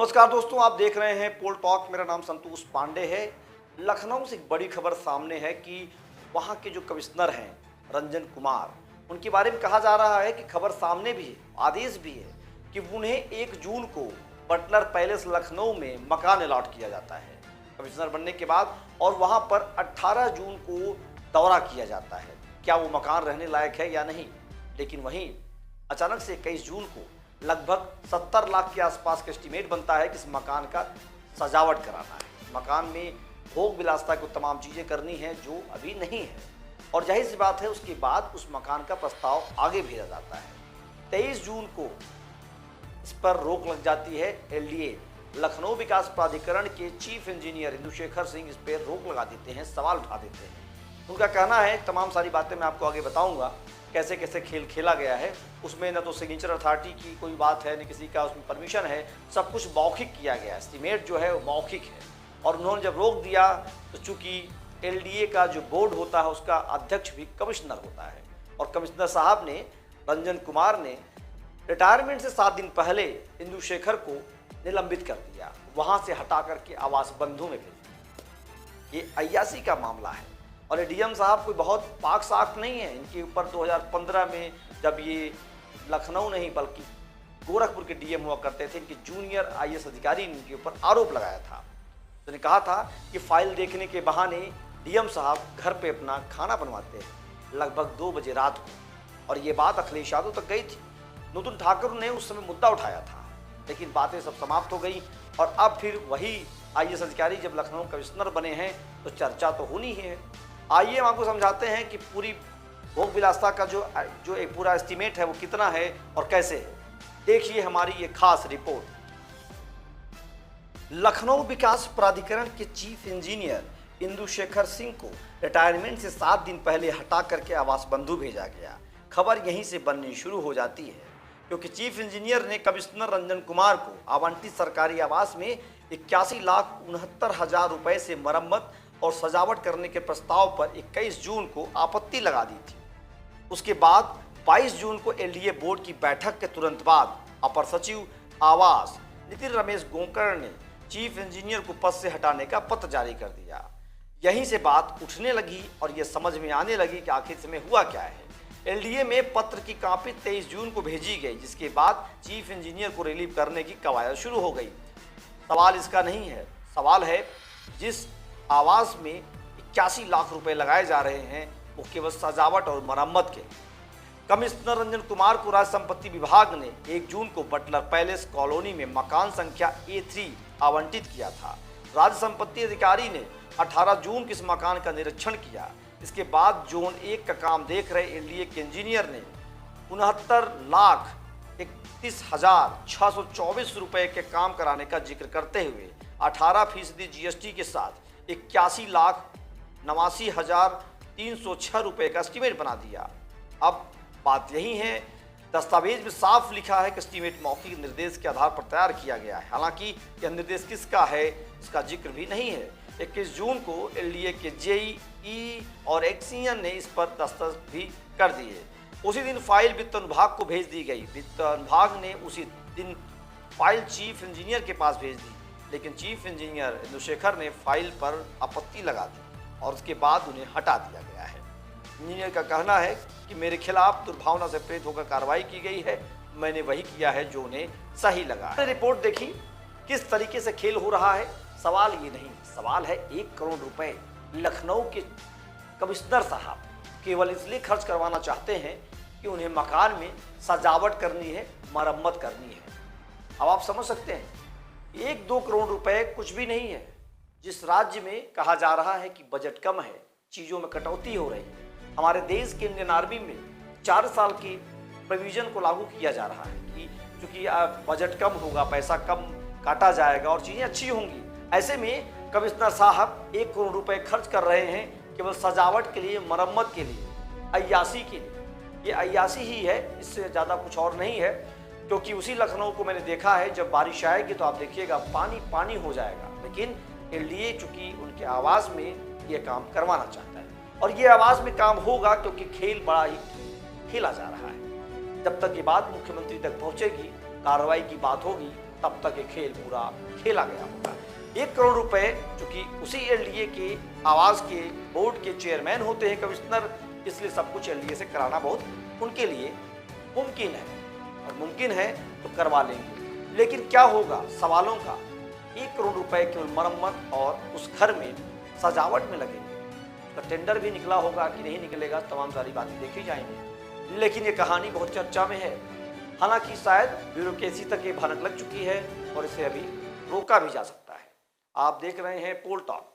नमस्कार दोस्तों, आप देख रहे हैं पोल टॉक। मेरा नाम संतोष पांडे है। लखनऊ से एक बड़ी खबर सामने है कि वहां के जो कमिश्नर हैं रंजन कुमार, उनके बारे में कहा जा रहा है कि खबर सामने भी है, आदेश भी है कि उन्हें 1 जून को बटलर पैलेस लखनऊ में मकान अलॉट किया जाता है कमिश्नर बनने के बाद, और वहां पर 18 जून को दौरा किया जाता है। क्या वो मकान रहने लायक है या नहीं, लेकिन वहीं अचानक से 21 जून को लगभग 70 लाख के आसपास का एस्टीमेट बनता है कि इस मकान का सजावट कराना है। मकान में भोग विलासता को तमाम चीज़ें करनी है जो अभी नहीं है, और जाहिर सी बात है उसके बाद उस मकान का प्रस्ताव आगे भेजा जाता है। 23 जून को इस पर रोक लग जाती है। एलडीए लखनऊ विकास प्राधिकरण के चीफ इंजीनियर इंदुशेखर सिंह इस पर रोक लगा देते हैं, सवाल उठा देते हैं। उनका कहना है, तमाम सारी बातें मैं आपको आगे बताऊंगा कैसे कैसे खेल खेला गया है। उसमें न तो सिग्नेचर अथॉरिटी की कोई बात है, न किसी का उसमें परमिशन है, सब कुछ मौखिक किया गया। एस्टीमेट जो है वो मौखिक है, और उन्होंने जब रोक दिया तो चूंकि एलडीए का जो बोर्ड होता है उसका अध्यक्ष भी कमिश्नर होता है, और कमिश्नर साहब ने, रंजन कुमार ने, रिटायरमेंट से 7 दिन पहले इंदुशेखर को निलंबित कर दिया, वहाँ से हटा करके आवास बंधु में भेज दिया। ये अय्यासी का मामला है, और ये डीएम साहब कोई बहुत पाक साफ नहीं है। इनके ऊपर 2015 में जब ये लखनऊ नहीं बल्कि गोरखपुर के डीएम हुआ करते थे, इनके जूनियर आईएएस अधिकारी ने इनके ऊपर आरोप लगाया था। उन्होंने कहा था कि फाइल देखने के बहाने डीएम साहब घर पे अपना खाना बनवाते हैं लगभग 2 बजे रात को, और ये बात अखिलेश यादव तक गई थी। नूतन ठाकुर ने उस समय मुद्दा उठाया था, लेकिन बातें सब समाप्त हो गई, और अब फिर वही आईएएस अधिकारी जब लखनऊ कमिश्नर बने हैं तो चर्चा तो होनी ही है। आइए हम आपको समझाते हैं कि पूरी भोग विलासता का जो एक पूरा एस्टीमेट है वो कितना है और कैसे है। देखिए हमारी ये खास रिपोर्ट। लखनऊ विकास प्राधिकरण के चीफ इंजीनियर इंदुशेखर सिंह को रिटायरमेंट से 7 दिन पहले हटा करके आवास बंधु भेजा गया। खबर यहीं से बननी शुरू हो जाती है, क्योंकि चीफ इंजीनियर ने कमिश्नर रंजन कुमार को आवंटित सरकारी आवास में 81,69,000 रुपए से मरम्मत और सजावट करने के प्रस्ताव पर 21 जून को आपत्ति लगा दी थी। उसके बाद 22 जून को एलडीए बोर्ड की बैठक के तुरंत बाद अपर सचिव आवास नितिन रमेश गोंकर ने चीफ इंजीनियर को पद से हटाने का पत्र जारी कर दिया। यहीं से बात उठने लगी और यह समझ में आने लगी कि आखिर इसमें हुआ क्या है। एलडीए में पत्र की कॉपी 23 जून को भेजी गई, जिसके बाद चीफ इंजीनियर को रिलीव करने की कवायद शुरू हो गई। सवाल इसका नहीं है, सवाल है जिस आवास में 81 लाख रुपए लगाए जा रहे हैं वो केवल सजावट और मरम्मत के। कमिश्नर रंजन कुमार को राज्य संपत्ति विभाग ने 1 जून को बटलर पैलेस कॉलोनी में मकान संख्या A3 आवंटित किया था। राज्य संपत्ति अधिकारी ने 18 जून को इस मकान का निरीक्षण किया। इसके बाद जोन 1 का काम देख रहे एलडीए के इंजीनियर ने 69,31,624 रुपए के काम कराने का जिक्र करते हुए 18% जीएसटी के साथ 81,89,306 रुपए का एस्टीमेट बना दिया। अब बात यही है, दस्तावेज में साफ लिखा है कि एस्टीमेट मौखिक निर्देश के आधार पर तैयार किया गया है। हालांकि यह निर्देश किसका है इसका जिक्र भी नहीं है। 21 जून को एलडीए के जेई और एक्सियन ने इस पर दस्तखत भी कर दिए। उसी दिन फाइल वित्त विभाग को भेज दी गई। वित्त विभाग ने उसी दिन फाइल चीफ इंजीनियर के पास भेज दी, लेकिन चीफ इंजीनियर इंदुशेखर ने फाइल पर आपत्ति लगा दी और उसके बाद उन्हें हटा दिया गया है। इंजीनियर का कहना है कि मेरे खिलाफ दुर्भावना से प्रेरित होकर कार्रवाई की गई है, मैंने वही किया है जो उन्हें सही लगा है। रिपोर्ट देखी किस तरीके से खेल हो रहा है। सवाल ये नहीं, सवाल है 1 करोड़ रुपए लखनऊ के कमिश्नर साहब केवल इसलिए खर्च करवाना चाहते हैं कि उन्हें मकान में सजावट करनी है, मरम्मत करनी है। अब आप समझ सकते हैं 1-2 करोड़ रुपए कुछ भी नहीं है। जिस राज्य में कहा जा रहा है कि बजट कम है, चीज़ों में कटौती हो रही है, हमारे देश के इंडियन आर्मी में 4 साल के प्रोविजन को लागू किया जा रहा है कि चूँकि बजट कम होगा, पैसा कम काटा जाएगा और चीज़ें अच्छी होंगी। ऐसे में कमिश्नर साहब 1 करोड़ रुपए खर्च कर रहे हैं केवल सजावट के लिए, मरम्मत के लिए, अय्यासी के लिए। ये अय्यासी ही है, इससे ज़्यादा कुछ और नहीं है। क्योंकि उसी लखनऊ को मैंने देखा है, जब बारिश आएगी तो आप देखिएगा पानी पानी हो जाएगा। लेकिन एलडीए चूंकि उनके आवास में ये काम करवाना चाहता है, और ये आवास में काम होगा क्योंकि खेल बड़ा ही खेला जा रहा है। जब तक ये बात मुख्यमंत्री तक पहुंचेगी, कार्रवाई की बात होगी, तब तक ये खेल पूरा खेला गया होगा। 1 करोड़ रुपए, चूंकि उसी एलडीए के आवास के बोर्ड के चेयरमैन होते हैं कमिश्नर, इसलिए सब कुछ एलडीए से कराना बहुत उनके लिए मुमकिन है, और मुमकिन है तो करवा लेंगे। लेकिन क्या होगा, सवालों का 1 करोड़ रुपए केवल मरम्मत और उस घर में सजावट में लगेंगे। उसका टेंडर भी निकला होगा कि नहीं निकलेगा, तमाम सारी बातें देखी जाएंगी। लेकिन ये कहानी बहुत चर्चा में है। हालांकि शायद ब्यूरोक्रेसी तक ये भनक लग चुकी है और इसे अभी रोका भी जा सकता है। आप देख रहे हैं पोल टॉक।